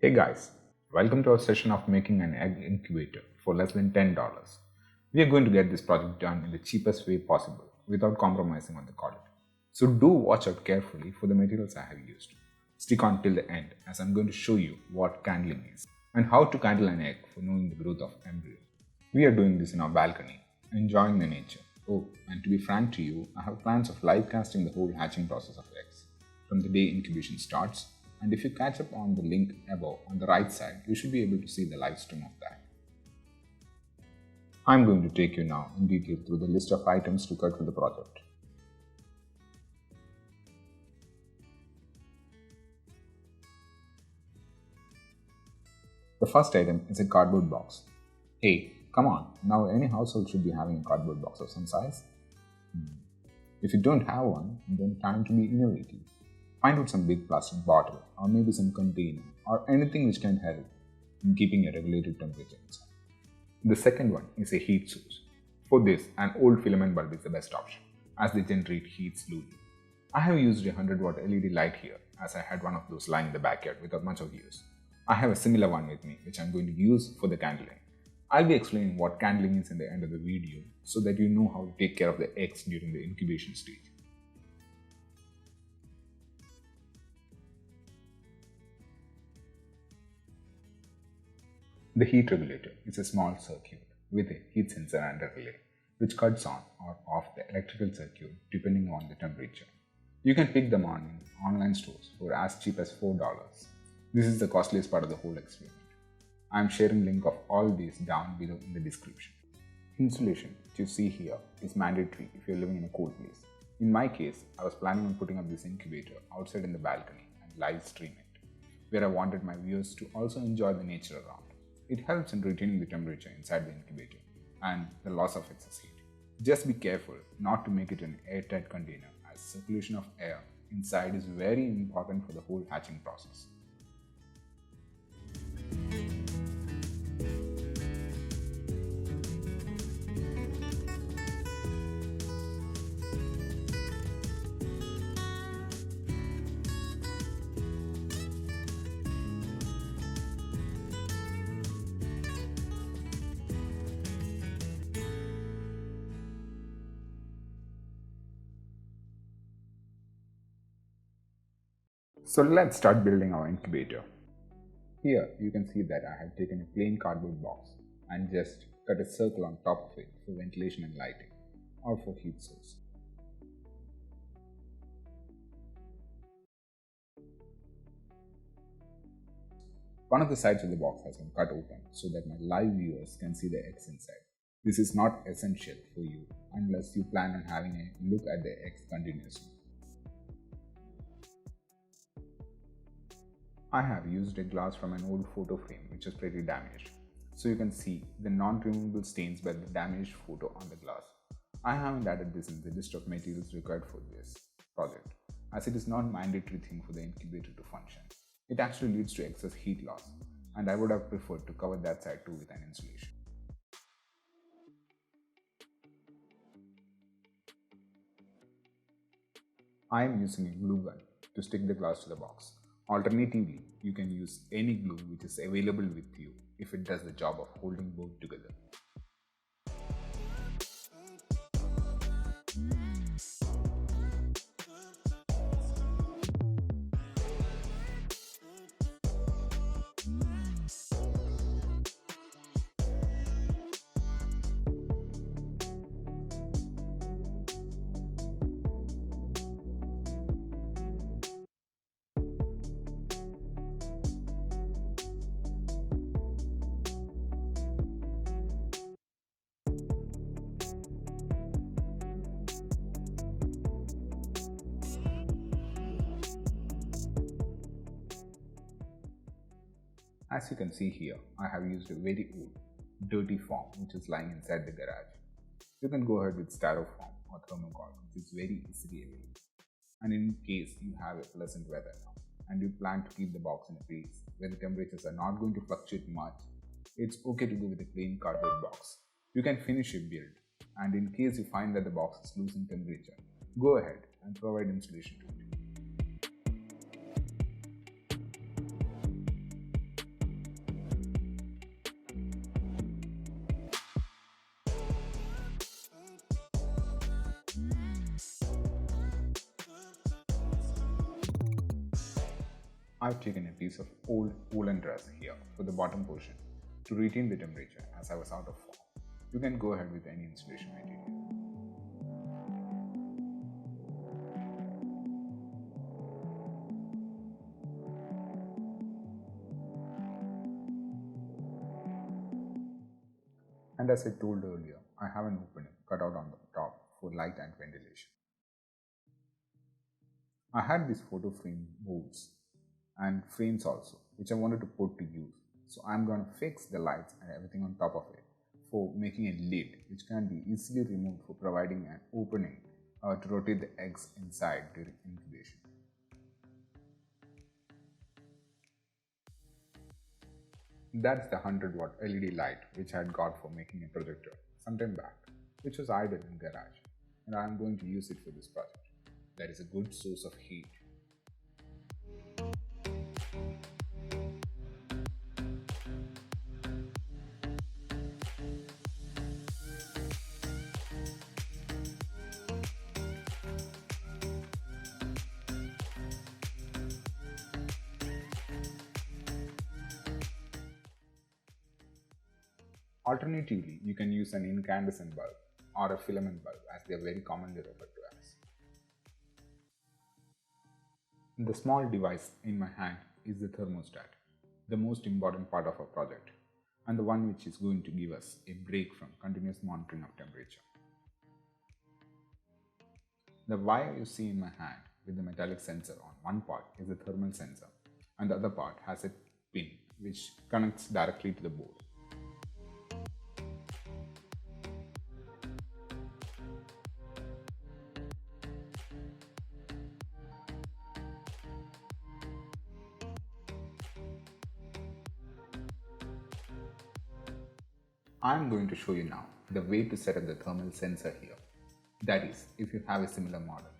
Hey guys, welcome to our session of making an egg incubator for less than $10. We are going to get this project done in the cheapest way possible without compromising on the quality. So do watch out carefully for the materials I have used. Stick on till the end as I'm going to show you what candling is and how to candle an egg for knowing the growth of embryo. We are doing this in our balcony, enjoying the nature. Oh, and to be frank to you, I have plans of live casting the whole hatching process of eggs from the day incubation starts, and if you catch up on the link above on the right side, you should be able to see the live stream of that. I'm going to take you now in detail through the list of items required for the project. The first item is a cardboard box. Hey, come on, now any household should be having a cardboard box of some size. If you don't have one, then time to be innovative. Find out some big plastic bottle or maybe some container or anything which can help in keeping a regulated temperature inside. The second one is a heat source. For this, an old filament bulb is the best option as they generate heat slowly. I have used a 100-watt LED light here as I had one of those lying in the backyard without much of use. I have a similar one with me which I'm going to use for the candling. I'll be explaining what candling is in the end of the video so that you know how to take care of the eggs during the incubation stage. The heat regulator is a small circuit with a heat sensor and a relay, which cuts on or off the electrical circuit depending on the temperature. You can pick them on in online stores for as cheap as $4. This is the costliest part of the whole experiment. I am sharing link of all these down below in the description. Insulation, which you see here, is mandatory if you're living in a cold place. In my case, I was planning on putting up this incubator outside in the balcony and live stream it, where I wanted my viewers to also enjoy the nature around. It helps in retaining the temperature inside the incubator and the loss of excess heat. Just be careful not to make it an airtight container as circulation of air inside is very important for the whole hatching process. So let's start building our incubator. Here you can see that I have taken a plain cardboard box and just cut a circle on top of it for ventilation and lighting or for heat source. One of the sides of the box has been cut open so that my live viewers can see the eggs inside. This is not essential for you unless you plan on having a look at the eggs continuously. I have used a glass from an old photo frame which is pretty damaged, so you can see the non-removable stains by the damaged photo on the glass. I haven't added this in the list of materials required for this project, as it is not a mandatory thing for the incubator to function. It actually leads to excess heat loss, and I would have preferred to cover that side too with an insulation. I am using a glue gun to stick the glass to the box. Alternatively, you can use any glue which is available with you if it does the job of holding both together. As you can see here, I have used a very old, dirty foam which is lying inside the garage. You can go ahead with styrofoam or thermocol which is very easily available. And in case you have a pleasant weather now and you plan to keep the box in a place where the temperatures are not going to fluctuate much, it's okay to go with a plain cardboard box. You can finish your build, and in case you find that the box is losing temperature, go ahead and provide insulation to it. I've taken a piece of old woolen dress here for the bottom portion to retain the temperature as I was out of form. You can go ahead with any insulation material. And as I told earlier, I have an opening cut out on the top for light and ventilation. I had these photo frame boards and frames also, which I wanted to put to use. So I'm going to fix the lights and everything on top of it for making a lid which can be easily removed for providing an opening to rotate the eggs inside during incubation. That's the 100-watt LED light which I had got for making a projector sometime back, which was idle in garage, and I am going to use it for this project. That is a good source of heat. Alternatively, you can use an incandescent bulb or a filament bulb as they are very commonly referred to as. The small device in my hand is the thermostat, the most important part of our project, and the one which is going to give us a break from continuous monitoring of temperature. The wire you see in my hand with the metallic sensor on one part is a thermal sensor, and the other part has a pin which connects directly to the board. I am going to show you now the way to set up the thermal sensor here. That is, if you have a similar model.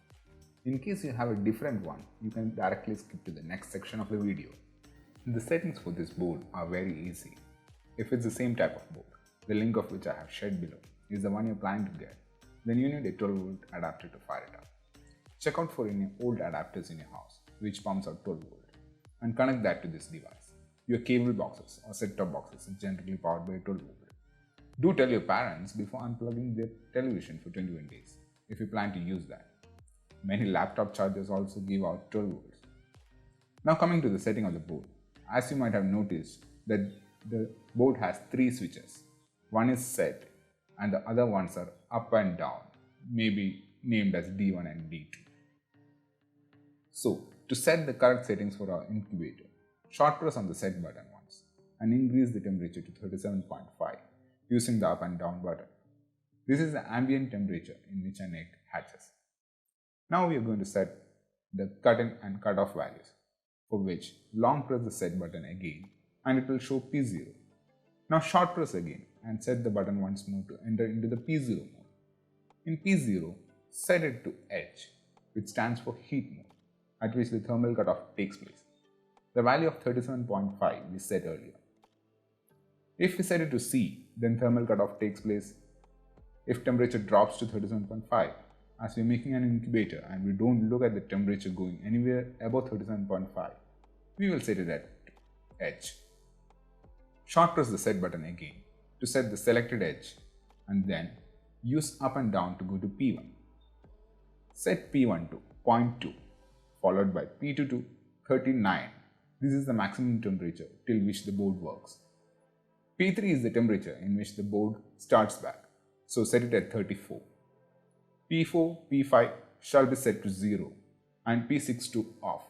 In case you have a different one, you can directly skip to the next section of the video. The settings for this board are very easy. If it's the same type of board, the link of which I have shared below is the one you're planning to get, then you need a 12-volt adapter to fire it up. Check out for any old adapters in your house which pumps out 12 volt and connect that to this device. Your cable boxes or set-top boxes are generally powered by 12 volt. Do tell your parents before unplugging their television for 21 days if you plan to use that. Many laptop chargers also give out 12 volts. Now coming to the setting of the board. As you might have noticed that the board has 3 switches. One is set and the other ones are up and down, maybe named as D1 and D2. So to set the correct settings for our incubator, short press on the set button once and increase the temperature to 37.5 using the up and down button. This is the ambient temperature in which an egg hatches. Now we are going to set the cut-in and cut-off values, for which long press the set button again and it will show P0. Now short press again and set the button once more to enter into the P0 mode. In P0, set it to H, which stands for heat mode, at which the thermal cutoff takes place. The value of 37.5 we set earlier. If we set it to C, then thermal cutoff takes place if temperature drops to 37.5. As we are making an incubator and we don't look at the temperature going anywhere above 37.5, we will set it at H. Short press the set button again to set the selected H and then use up and down to go to P1. Set P1 to 0.2 followed by P2 to 39. This is the maximum temperature till which the board works. P3 is the temperature in which the board starts back, so set it at 34. P4, P5 shall be set to 0 and P6 to off.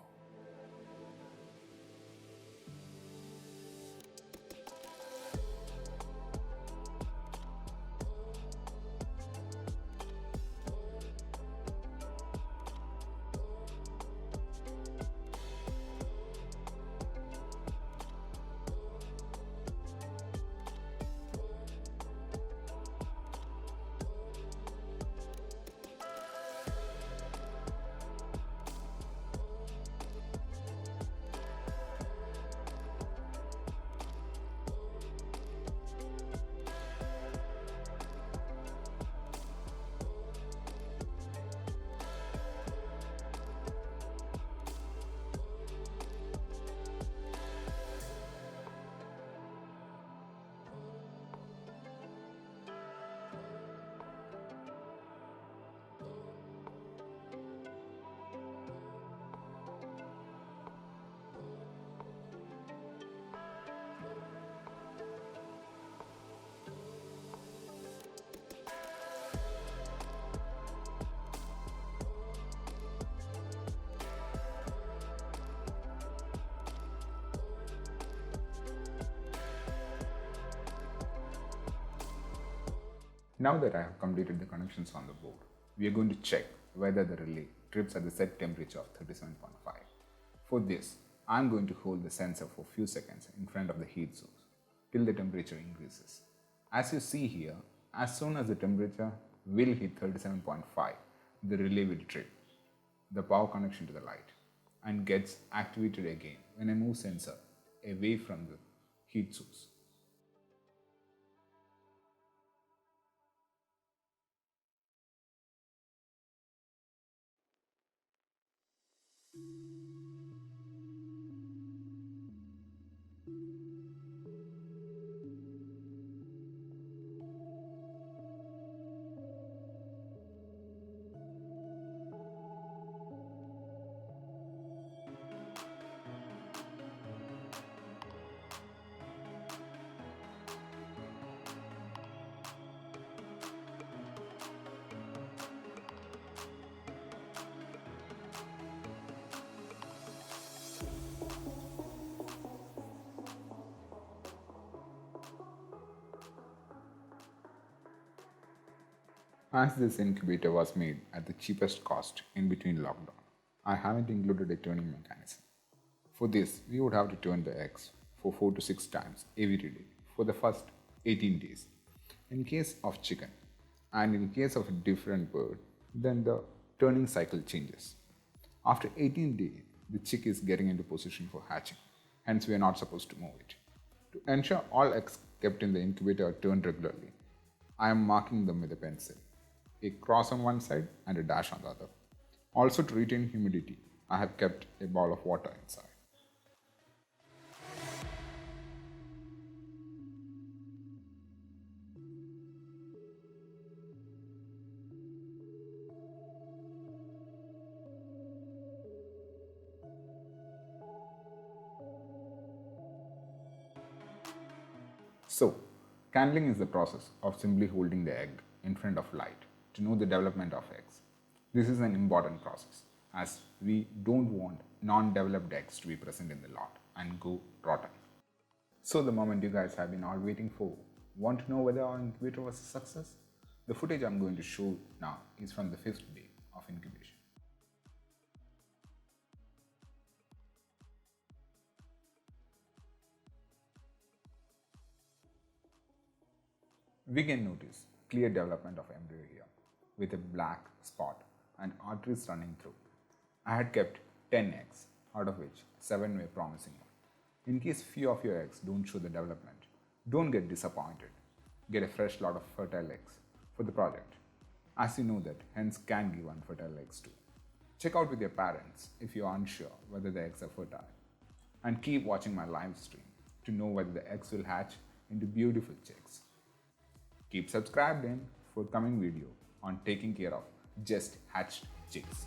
Now that I have completed the connections on the board, we are going to check whether the relay trips at the set temperature of 37.5. For this, I am going to hold the sensor for a few seconds in front of the heat source till the temperature increases. As you see here, as soon as the temperature will hit 37.5, the relay will trip the power connection to the light and gets activated again when I move sensor away from the heat source. As this incubator was made at the cheapest cost in between lockdown, I haven't included a turning mechanism. For this, we would have to turn the eggs for 4 to 6 times every day for the first 18 days. In case of chicken, and in case of a different bird, then the turning cycle changes. After 18 days, the chick is getting into position for hatching, hence we are not supposed to move it. To ensure all eggs kept in the incubator are turned regularly, I am marking them with a pencil, a cross on one side and a dash on the other. Also, to retain humidity, I have kept a bowl of water inside. So, candling is the process of simply holding the egg in front of light to know the development of eggs. This is an important process as we don't want non-developed eggs to be present in the lot and go rotten. So the moment you guys have been all waiting for, want to know whether our incubator was a success? The footage I'm going to show now is from the 5th day of incubation. We can notice clear development of embryo here with a black spot and arteries running through. I had kept 10 eggs, out of which 7 were promising one. In case few of your eggs don't show the development, don't get disappointed. Get a fresh lot of fertile eggs for the project. As you know that hens can give unfertile eggs too. Check out with your parents if you are unsure whether the eggs are fertile. And keep watching my live stream to know whether the eggs will hatch into beautiful chicks. Keep subscribed in for coming video on taking care of just hatched chicks.